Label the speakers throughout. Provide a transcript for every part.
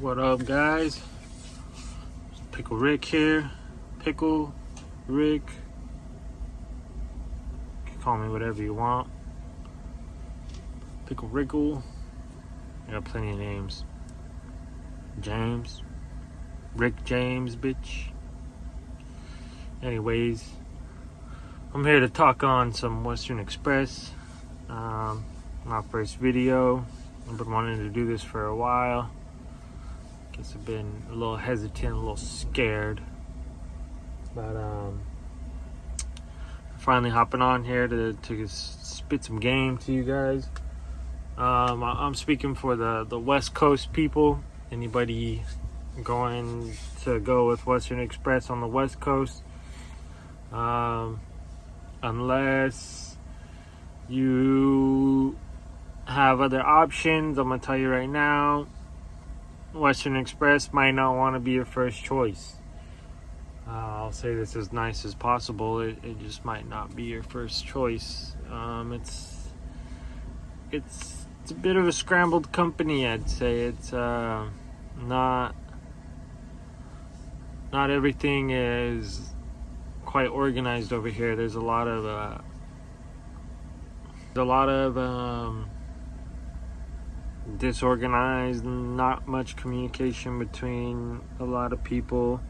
Speaker 1: What up, guys? Pickle Rick here. Pickle Rick. You can call me whatever you want. Pickle Rickle. I got plenty of names. James. Rick James, bitch. Anyways, I'm here to talk on some Western Express. My first video. I've been wanting to do this for a while. Guess I've been a little hesitant, a little scared. But finally hopping on here to spit some game to you guys. I'm speaking for the West Coast people. Anybody going to go with Western Express on the West Coast? Unless you have other options, I'm gonna tell you right now, Western Express might not want to be your first choice. I'll say this as nice as possible. It just might not be your first choice. It's a bit of a scrambled company, I'd say. It's not everything is quite organized over here. There's a lot of disorganized, not much communication between a lot of people.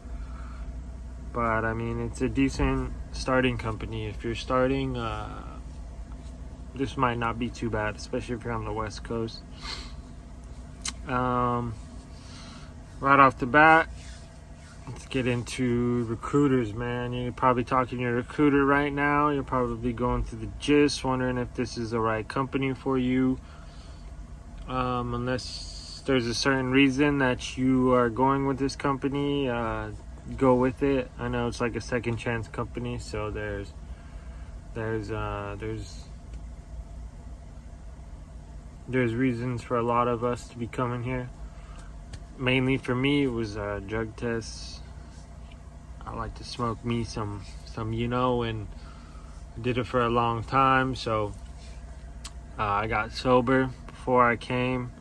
Speaker 1: But I mean, it's a decent starting company. If you're starting, this might not be too bad, especially if you're on the West Coast. Right off the bat, let's get into recruiters, man. You're probably talking to your recruiter right now. You're probably going through the gist, wondering if this is the right company for you. Unless there's a certain reason that you are going with this company, go with it. I know it's like a second chance company, so there's reasons for a lot of us to be coming here. Mainly for me, it was drug tests. I like to smoke me some, and I did it for a long time. So I got sober before I came.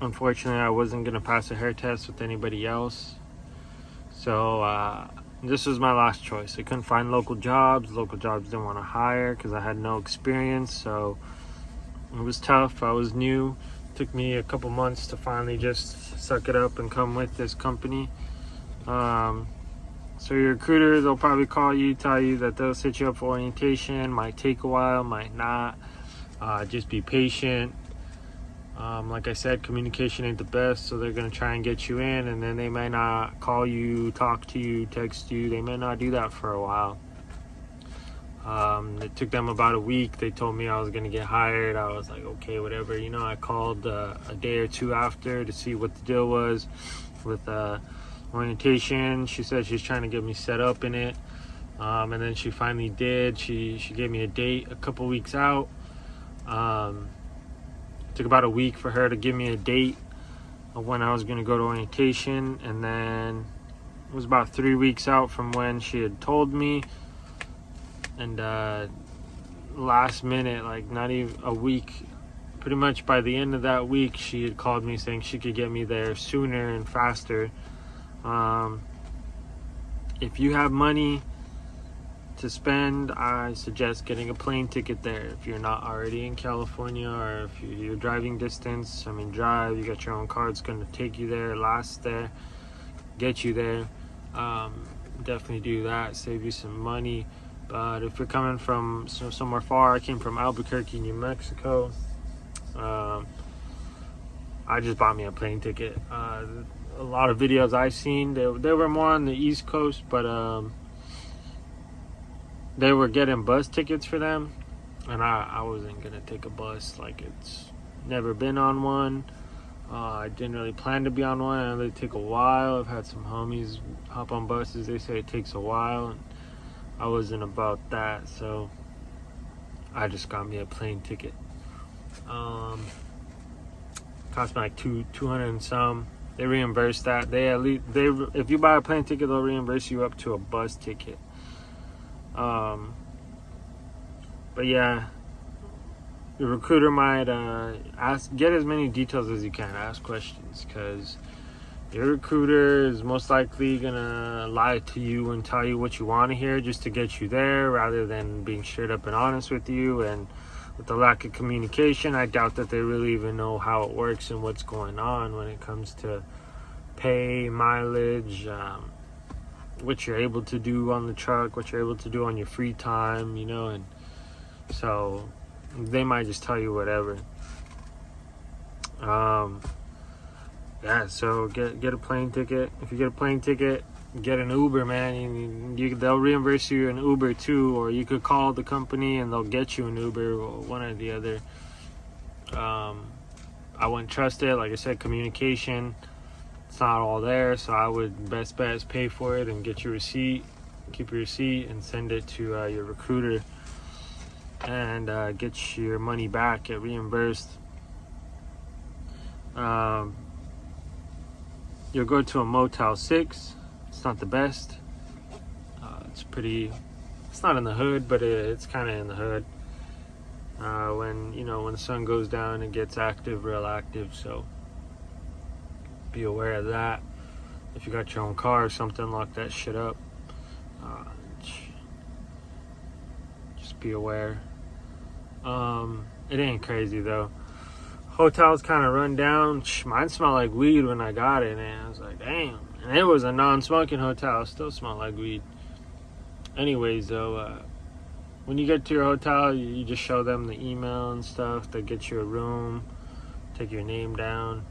Speaker 1: Unfortunately, I wasn't gonna pass a hair test with anybody else. So this was my last choice. I couldn't find local jobs. Local jobs didn't want to hire because I had no experience. So it was tough. I was new. It took me a couple months to finally just suck it up and come with this company. So your recruiter, they'll probably call you, tell you that they'll set you up for orientation. Might take a while, might not. Just be patient. Like I said, communication ain't the best, so they're going to try and get you in, and then they may not call you, talk to you, text you. They may not do that for a while. It took them about a week. They told me I was going to get hired. I was like, okay, whatever. I called a day or two after to see what the deal was with orientation. She said she's trying to get me set up in it. And then she finally did. She gave me a date a couple weeks out. It took about a week for her to give me a date of when I was going to go to orientation. And then it was about 3 weeks out from when she had told me. And last minute, like not even a week, pretty much by the end of that week, she had called me saying she could get me there sooner and faster. If you have money to spend, I suggest getting a plane ticket there. If you're not already in California, or if you're driving distance, drive, you got your own car, it's going to take you there, last there, get you there. Definitely do that, save you some money. But if you're coming from somewhere far, I came from Albuquerque, New Mexico. I just bought me a plane ticket. A lot of videos I've seen, they were more on the East Coast, but they were getting bus tickets for them, and I wasn't gonna take a bus. Like, it's never been on one. I didn't really plan to be on one. I know they take a while. I've had some homies hop on buses. They say it takes a while, and I wasn't about that, so I just got me a plane ticket. Cost me like $200 and some. They reimburse that. If you buy a plane ticket, they'll reimburse you up to a bus ticket. But yeah, your recruiter might get as many details as you can. Ask questions, because your recruiter is most likely gonna lie to you and tell you what you want to hear just to get you there, rather than being straight up and honest with you. And with the lack of communication, I doubt that they really even know how it works and what's going on when it comes to pay, mileage, what you're able to do on the truck, what you're able to do on your free time, and so they might just tell you whatever. Yeah, so get a plane ticket. If you get a plane ticket, get an Uber, man. They'll reimburse you an Uber too, or you could call the company and they'll get you an Uber, or one or the other. I wouldn't trust it. Like I said, communication, it's not all there, so I would best bet is pay for it and get your receipt, keep your receipt, and send it to your recruiter, and get your money back, get reimbursed. You'll go to a Motel 6. It's not the best. It's not in the hood, but it's kind of in the hood. When the sun goes down, it gets real active, so be aware of that. If you got your own car or something, lock that shit up. Just be aware. It ain't crazy though. Hotel's kind of run down. Mine smelled like weed when I got it, and I was like, damn. And it was a non-smoking hotel. It still smelled like weed. Anyways, though, when you get to your hotel, you just show them the email and stuff. They get you a room, take your name down.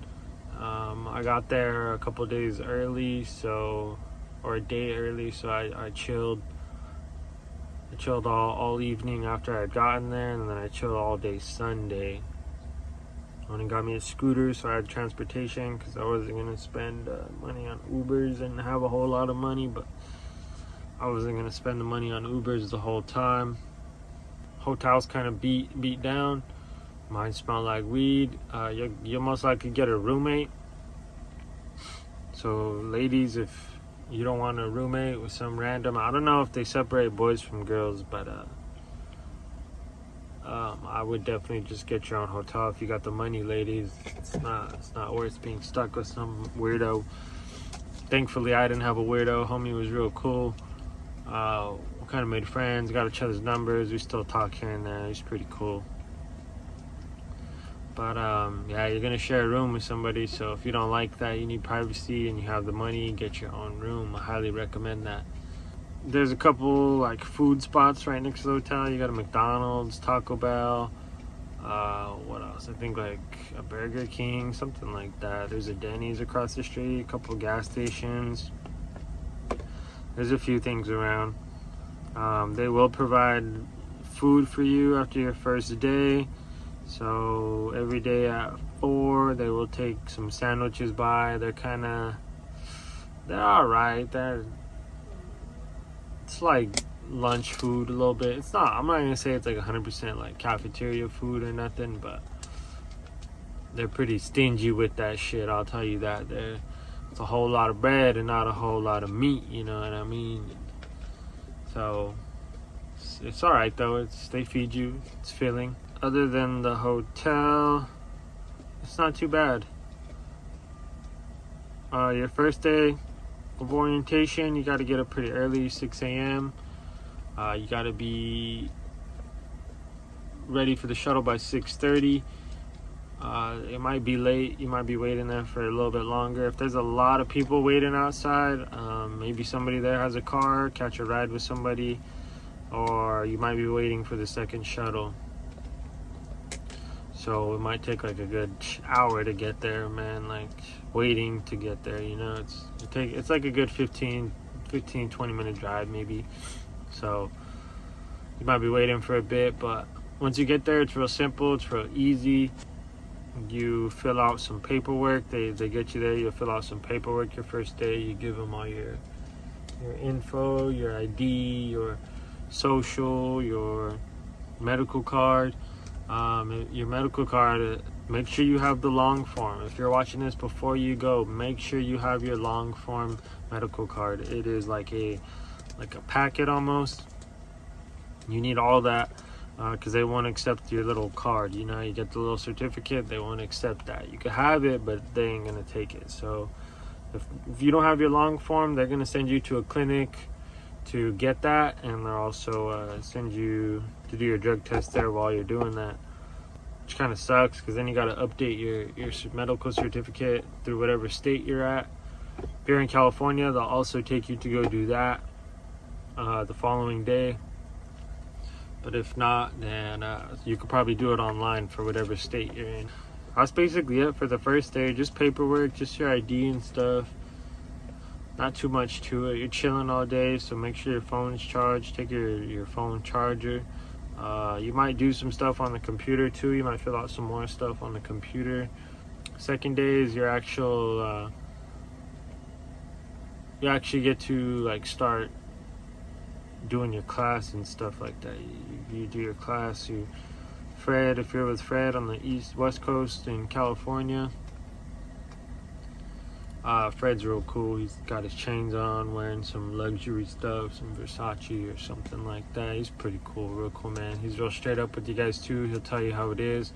Speaker 1: I got there a couple days early, or a day early, so I chilled. I chilled all evening after I had gotten there, and then I chilled all day Sunday. I went and got me a scooter, so I had transportation, because I wasn't going to spend money on Ubers and have a whole lot of money, but I wasn't going to spend the money on Ubers the whole time. Hotel's kind of beat down. Mine smelled like weed. You'll most likely get a roommate. So ladies, if you don't want a roommate with some random, I don't know if they separate boys from girls, but I would definitely just get your own hotel if you got the money, ladies. It's not worth being stuck with some weirdo. Thankfully, I didn't have a weirdo. Homie was real cool. We kind of made friends, got each other's numbers. We still talk here and there. He's pretty cool. But yeah, you're gonna share a room with somebody, so if you don't like that, you need privacy, and you have the money, get your own room. I highly recommend that. There's a couple like food spots right next to the hotel. You got a McDonald's, Taco Bell, what else? I think like a Burger King, something like that. There's a Denny's across the street, a couple gas stations. There's a few things around. They will provide food for you after your first day. So every day at 4, they will take some sandwiches by. They're alright. It's like lunch food a little bit. I'm not gonna say it's like 100% like cafeteria food or nothing, but they're pretty stingy with that shit, I'll tell you that. It's a whole lot of bread and not a whole lot of meat, you know what I mean? So it's alright though. They feed you. It's filling. Other than the hotel, it's not too bad. Your first day of orientation, you got to get up pretty early, 6 a.m. You got to be ready for the shuttle by 6:30. It might be late. You might be waiting there for a little bit longer. If there's a lot of people waiting outside, maybe somebody there has a car, catch a ride with somebody, or you might be waiting for the second shuttle. So it might take like a good hour to get there, man, like waiting to get there, it's like a good 15, 20 minute drive maybe. So you might be waiting for a bit, but once you get there, it's real simple, it's real easy. You fill out some paperwork. They get you there, you'll fill out some paperwork your first day. You give them all your info, your ID, your social, your medical card. Your medical card, make sure you have the long form. If you're watching this before you go, make sure you have your long form medical card. It is like a packet almost. You need all that. because they won't accept your little card. You know, you get the little certificate, they won't accept that. You can have it, but they ain't gonna take it. So if you don't have your long form, they're gonna send you to a clinic to get that, and they'll also send you to do your drug test there while you're doing that, which kind of sucks because then you got to update your medical certificate through whatever state you're at. If you're in California, they'll also take you to go do that the following day. But if not, then you could probably do it online for whatever state you're in. That's basically it for the first day. Just paperwork, just your ID and stuff. Not too much to it. You're chilling all day, so make sure your phone's charged. Take your phone charger. You might do some stuff on the computer too. You might fill out some more stuff on the computer. Second day is your actual you actually get to like start doing your class and stuff like that. You do your class. Fred, if you're with Fred on the west coast in California, Fred's real cool. He's got his chains on, wearing some luxury stuff, some Versace or something like that. He's pretty cool, real cool man. He's real straight up with you guys too. He'll tell you how it is,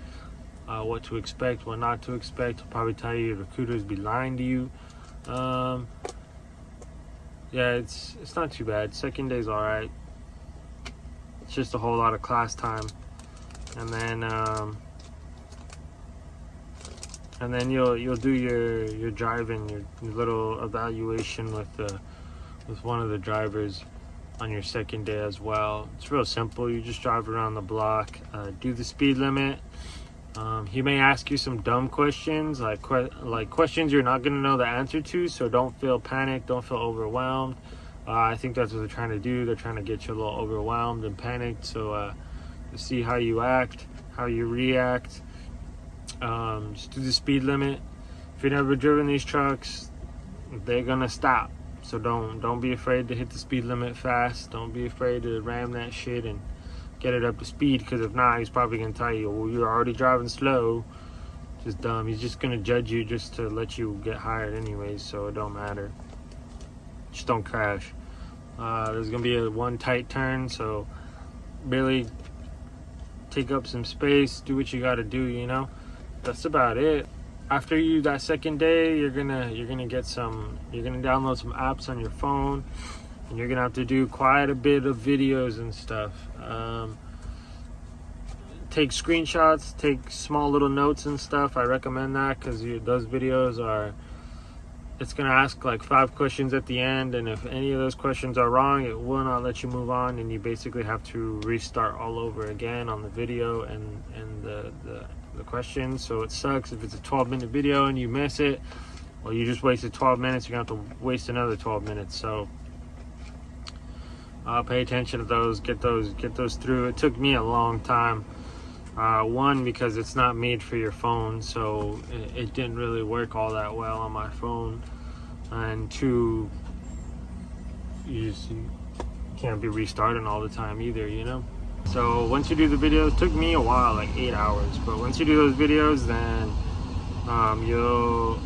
Speaker 1: what to expect, what not to expect. He'll probably tell you recruiters be lying to you. Yeah, it's not too bad. Second day's all right. It's just a whole lot of class time, and then you'll do your driving, your little evaluation with one of the drivers on your second day as well. It's real simple. You just drive around the block, do the speed limit. He may ask you some dumb questions, like questions you're not gonna know the answer to. So don't feel panicked. Don't feel overwhelmed. I think that's what they're trying to do. They're trying to get you a little overwhelmed and panicked. So to see how you act, how you react. Just do the speed limit. If you've never driven these trucks, they're gonna stop. So don't be afraid to hit the speed limit fast. Don't be afraid to ram that shit and get it up to speed, because if not, he's probably gonna tell you, well, you're already driving slow. Just dumb. He's just gonna judge you just to let you get hired anyways, so it don't matter. Just don't crash. There's gonna be one tight turn, so really take up some space, do what you gotta do, you know. That's about it. After that second day, you're gonna download some apps on your phone, and you're gonna have to do quite a bit of videos and stuff. Take screenshots, take small little notes and stuff. I recommend that because those videos it's gonna ask like 5 questions at the end, and if any of those questions are wrong, it will not let you move on, and you basically have to restart all over again on the video and the questions. So it sucks if it's a 12-minute video and you miss it. Well, you just wasted 12 minutes. You're gonna have to waste another 12 minutes. So pay attention to those. Get those through. It took me a long time. One, because it's not made for your phone, so it didn't really work all that well on my phone. And 2, you can't be restarting all the time either, you know. So once you do the videos, it took me a while, like 8 hours. But once you do those videos, then you'll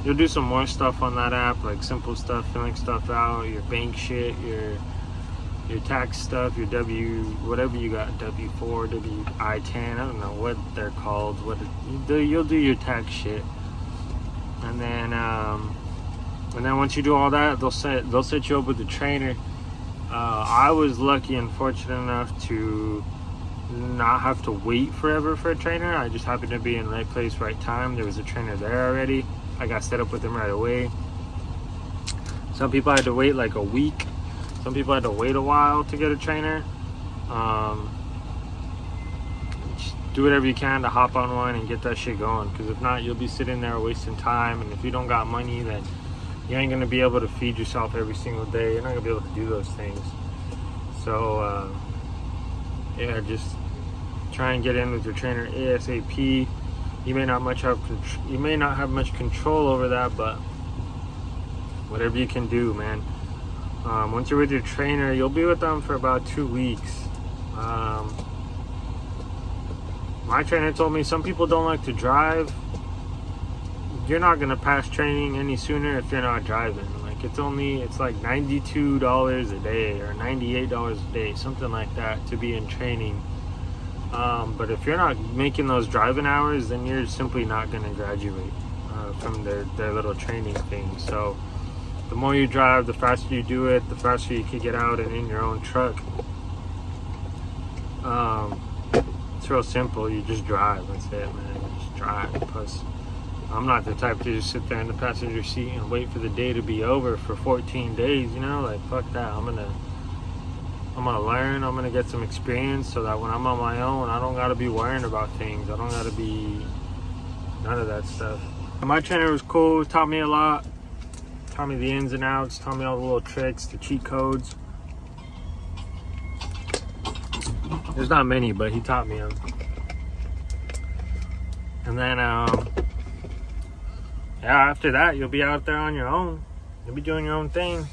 Speaker 1: do some more stuff on that app, like simple stuff, filling stuff out, your bank shit, your tax stuff, your whatever you got, W4, I-10, I don't know what they're called. You'll do your tax shit, and then once you do all that, they'll set you up with a trainer. I was lucky and fortunate enough to not have to wait forever for a trainer. I just happened to be in the right place, right time. There was a trainer there already. I got set up with him right away. Some people had to wait like a week. Some people had to wait a while to get a trainer. Just do whatever you can to hop on one and get that shit going, because if not, you'll be sitting there wasting time, and if you don't got money, then you ain't gonna be able to feed yourself every single day. You're not gonna be able to do those things. So yeah, just try and get in with your trainer ASAP. You may not have much control over that, but whatever you can do, man. Once you're with your trainer, you'll be with them for about 2 weeks. My trainer told me some people don't like to drive. You're not gonna pass training any sooner if you're not driving. Like it's like $92 a day or $98 a day, something like that, to be in training. But if you're not making those driving hours, then you're simply not going to graduate from their little training thing. So the more you drive, the faster you do it, the faster you can get out and in your own truck. It's real simple. You just drive. That's it, man. You just drive. Plus, I'm not the type to just sit there in the passenger seat and wait for the day to be over for 14 days. You know, like fuck that. I'm gonna learn. I'm gonna get some experience so that when I'm on my own, I don't gotta be worrying about things. I don't gotta be none of that stuff. My trainer was cool. Taught me a lot. Taught me the ins and outs. Taught me all the little tricks, the cheat codes. There's not many, but he taught me them. And then, after that, you'll be out there on your own. You'll be doing your own thing.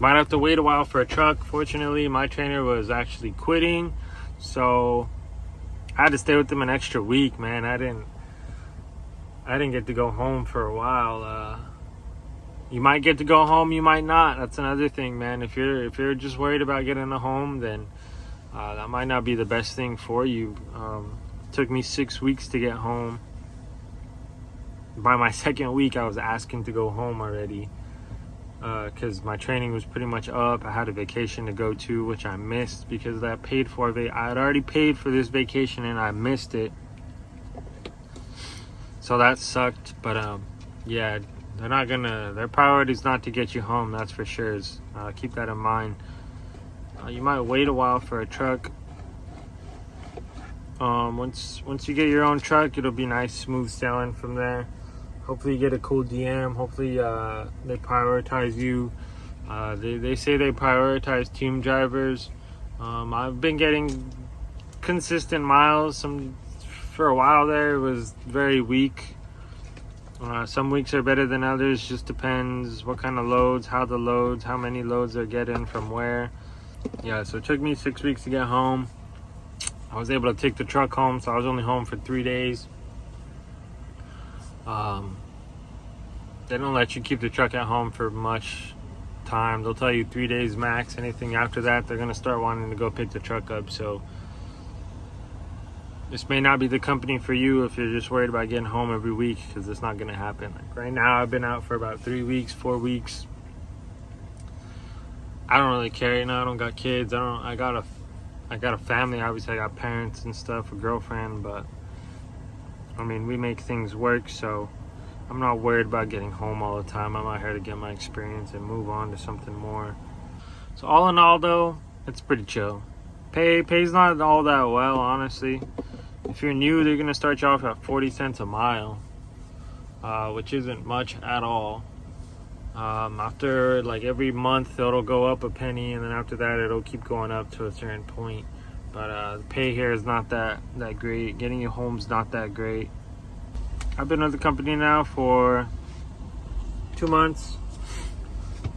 Speaker 1: Might have to wait a while for a truck. Fortunately, my trainer was actually quitting, so I had to stay with him an extra week, man. I didn't get to go home for a while. You might get to go home, you might not. That's another thing, man. If you're just worried about getting a home, then that might not be the best thing for you. It took me 6 weeks to get home. By my second week, I was asking to go home already because my training was pretty much up. I had a vacation to go to, which I missed because I paid for it. I had already paid for this vacation and I missed it. So that sucked. But yeah, their priority is not to get you home. That's for sure. Keep that in mind. You might wait a while for a truck. Once you get your own truck, it'll be nice, smooth sailing from there. Hopefully you get a cool DM. Hopefully they prioritize you. They say they prioritize team drivers. I've been getting consistent miles. For a while there, it was very weak. Some weeks are better than others. Just depends what kind of loads, how many loads they're getting from where. Yeah, so it took me 6 weeks to get home. I was able to take the truck home, so I was only home for 3 days. They don't let you keep the truck at home for much time. They'll tell you 3 days max. Anything after that, they're going to start wanting to go pick the truck up. So this may not be the company for you if you're just worried about getting home every week, because it's not going to happen. Like right now, I've been out for about 3 weeks, 4 weeks. I don't really care, you know. I don't got kids. I got a family. Obviously, I got parents and stuff, a girlfriend, but I mean, we make things work, so I'm not worried about getting home all the time. I'm out here to get my experience and move on to something more. So all in all, though, it's pretty chill. Pays not all that well, honestly. If you're new, they're gonna start you off at 40 cents a mile, which isn't much at all. After like every month it'll go up a penny, and then after that it'll keep going up to a certain point. But the pay here is not that great. Getting you home's not that great. I've been with the company now for 2 months.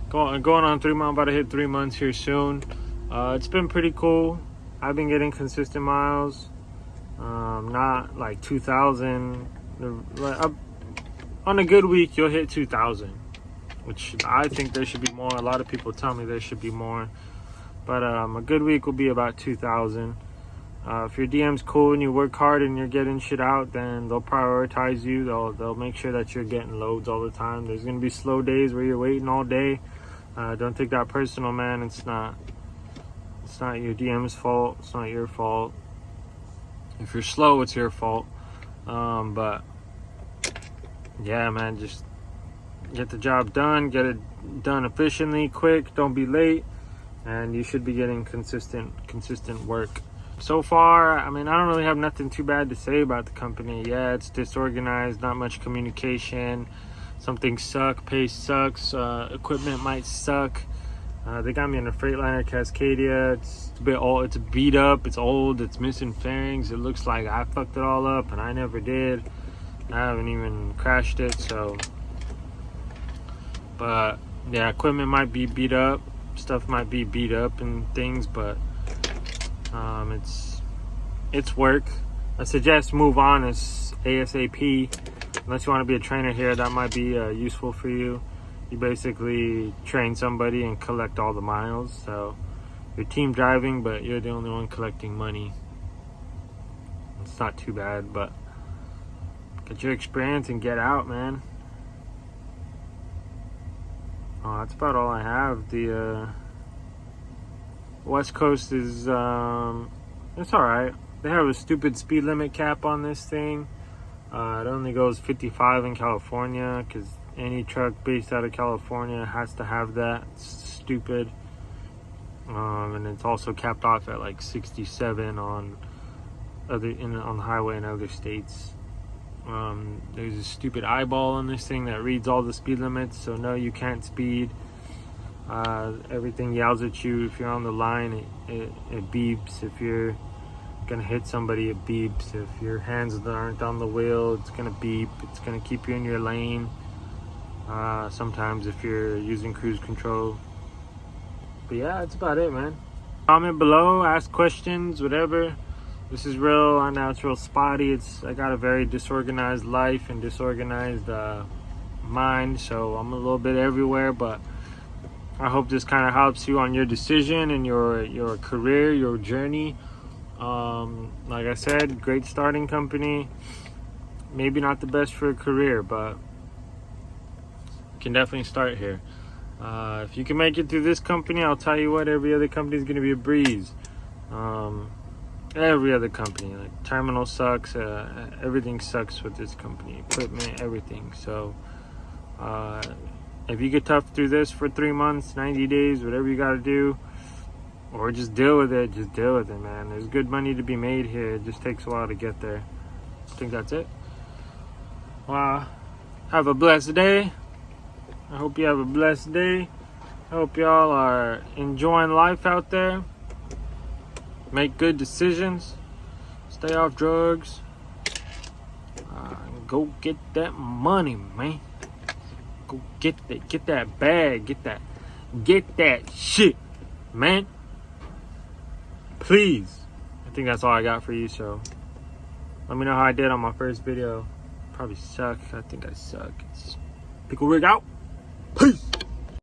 Speaker 1: Going on 3 months. I'm about to hit 3 months here soon. It's been pretty cool. I've been getting consistent miles. Not like 2,000. On a good week you'll hit 2,000. Which I think there should be more. A lot of people tell me there should be more. But a good week will be about 2,000. If your DM's cool and you work hard and you're getting shit out, then they'll prioritize you. They'll make sure that you're getting loads all the time. There's going to be slow days where you're waiting all day. Don't take that personal, man. It's not your DM's fault. It's not your fault. If you're slow, it's your fault. But yeah, man, just get the job done, get it done efficiently, quick, don't be late, and you should be getting consistent work. So far, I mean, I don't really have nothing too bad to say about the company. Yeah, it's disorganized, not much communication, some things suck, pay sucks, equipment might suck. They got me in a Freightliner Cascadia. It's a bit old, it's beat up, it's old, it's missing fairings. It looks like I fucked it all up, and I never did. I haven't even crashed it, so. But yeah, equipment might be beat up, stuff might be beat up and things, but it's work. I suggest move on as ASAP. Unless you want to be a trainer here, that might be useful for you. You basically train somebody and collect all the miles. So you're team driving, but you're the only one collecting money. it's not too bad, but get your experience and get out, man. Oh, that's about all I have. The West Coast is it's alright. They have a stupid speed limit cap on this thing. It only goes 55 in California, because any truck based out of California has to have that. It's stupid. And it's also capped off at like 67 on on the highway in other states. There's a stupid eyeball on this thing that reads all the speed limits, so no, you can't speed. Everything yells at you if you're on the line. It beeps if you're gonna hit somebody. It beeps if your hands aren't on the wheel. It's gonna beep. It's gonna keep you in your lane. Sometimes if you're using cruise control. But yeah, that's about it, man. Comment below, ask questions, whatever. This is real. I know it's real spotty. I got a very disorganized life and disorganized mind, so I'm a little bit everywhere. But I hope this kind of helps you on your decision and your career, your journey. Like I said, great starting company. Maybe not the best for a career, but you can definitely start here. If you can make it through this company, I'll tell you what, every other company is going to be a breeze. Every other company, like terminal sucks, everything sucks with this company, equipment, everything. So if you get tough through this for 3 months, 90 days, whatever you got to do, or just deal with it, man. There's good money to be made here. It just takes a while to get there. I think that's it. Have a blessed day. I hope you have a blessed day. I hope y'all are enjoying life out there. Make good decisions. Stay off drugs. Go get that money, man. Go get that bag. Get that shit, man. Please. I think that's all I got for you, so let me know how I did on my first video. Probably suck. I think I suck. It's Pickle Rig out. Peace.